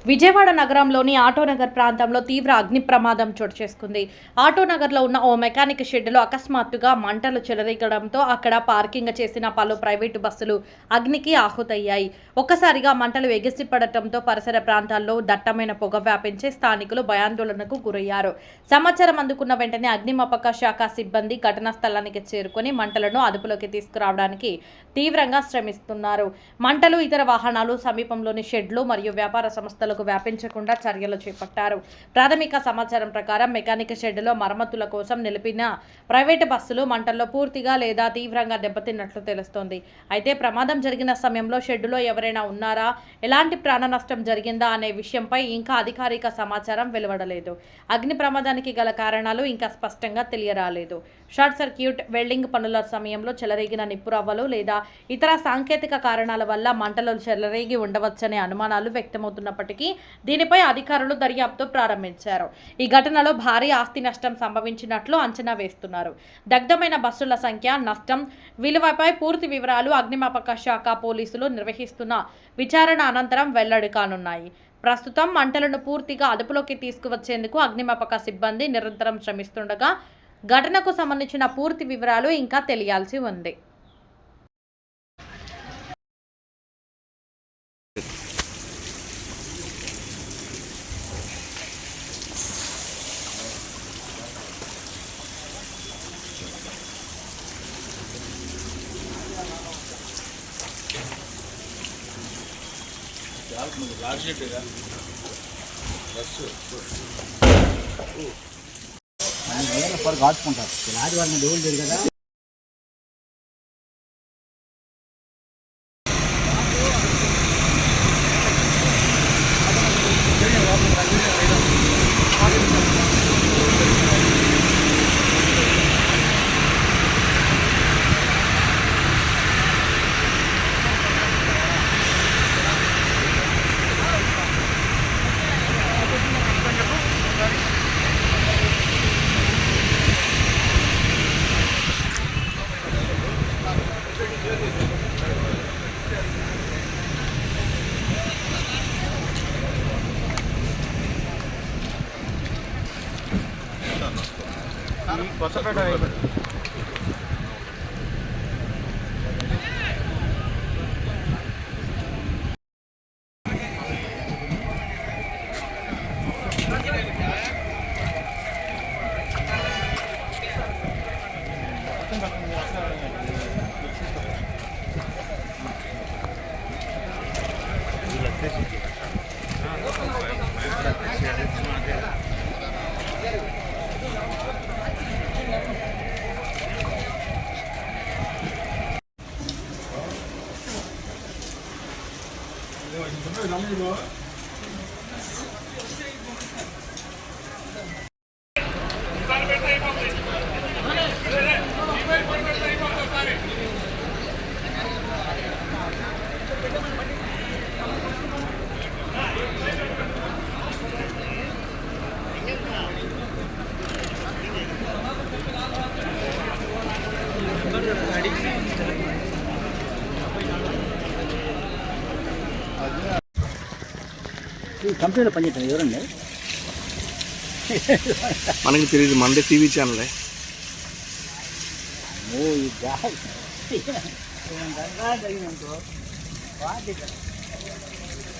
విజయవాడ నగరంలోని ఆటోనగర్ ప్రాంతంలో తీవ్ర అగ్ని ప్రమాదం చోటు చేసుకుంది. ఆటోనగర్లో ఉన్న ఓ మెకానిక్ షెడ్లో అకస్మాత్తుగా మంటలు చెలరేగడంతో అక్కడ పార్కింగ్ చేసిన పలు ప్రైవేటు బస్సులు అగ్నికి ఆహుతయ్యాయి. ఒక్కసారిగా మంటలు ఎగిసిపడటంతో పరిసర ప్రాంతాల్లో దట్టమైన పొగ వ్యాపించి స్థానికులు భయాందోళనకు గురయ్యారు. సమాచారం అందుకున్న వెంటనే అగ్నిమాపక శాఖ సిబ్బంది ఘటనా స్థలానికి చేరుకొని మంటలను అదుపులోకి తీసుకురావడానికి తీవ్రంగా శ్రమిస్తున్నారు. మంటలు ఇతర వాహనాలు సమీపంలోని షెడ్లు మరియు వ్యాపార సంస్థలకు వ్యాపించకుండా చర్యలు చేపట్టారు. ప్రాథమిక సమాచారం ప్రకారం మెకానిక్ షెడ్లో మరమ్మతుల కోసం నిలిపిన ప్రైవేటు బస్సులు మంటల్లో పూర్తిగా లేదా తీవ్రంగా దెబ్బతిన్నట్లు తెలుస్తోంది. అయితే ప్రమాదం జరిగిన సమయంలో షెడ్డులో ఎవరైనా ఉన్నారా, ఎలాంటి ప్రాణ నష్టం జరిగిందా అనే విషయంపై ఇంకా అధికారిక సమాచారం వెలువడలేదు. అగ్ని ప్రమాదానికి గల కారణాలు ఇంకా స్పష్టంగా తెలియరాలేదు. షార్ట్ సర్క్యూట్, వెల్డింగ్ పనుల సమయంలో చెలరేగిన నిప్పురవ్వలు లేదా ఇతర సాంకేతిక కారణాల వల్ల మంటలు చెలరేగి ఉండవచ్చనే అనుమానాలు వ్యక్తమవుతున్నప్పటికీ దీనిపై అధికారులు దర్యాప్తు ప్రారంభించారు. ఈ ఘటనలో భారీ ఆస్తి నష్టం సంభవించినట్లు అంచనా వేస్తున్నారు. దగ్ధమైన బస్సుల సంఖ్య, నష్టం విలువపై పూర్తి వివరాలు అగ్నిమాపక శాఖ పోలీసులు నిర్వహిస్తున్న విచారణ అనంతరం వెల్లడి కానున్నాయి. ప్రస్తుతం మంటలను పూర్తిగా అదుపులోకి తీసుకువచ్చేందుకు అగ్నిమాపక సిబ్బంది నిరంతరం శ్రమిస్తుండగా ఘటనకు సంబంధించిన పూర్తి వివరాలు ఇంకా తెలియాల్సి ఉంది. కాచుకుంటారు లారీ వాళ్ళని డోలు లేదు కదా. కంపెనీలో పనిచేస్తాను ఎవరండి మనకి తెలియదు, మనదే టీవీ ఛానల్. ఓ ఈ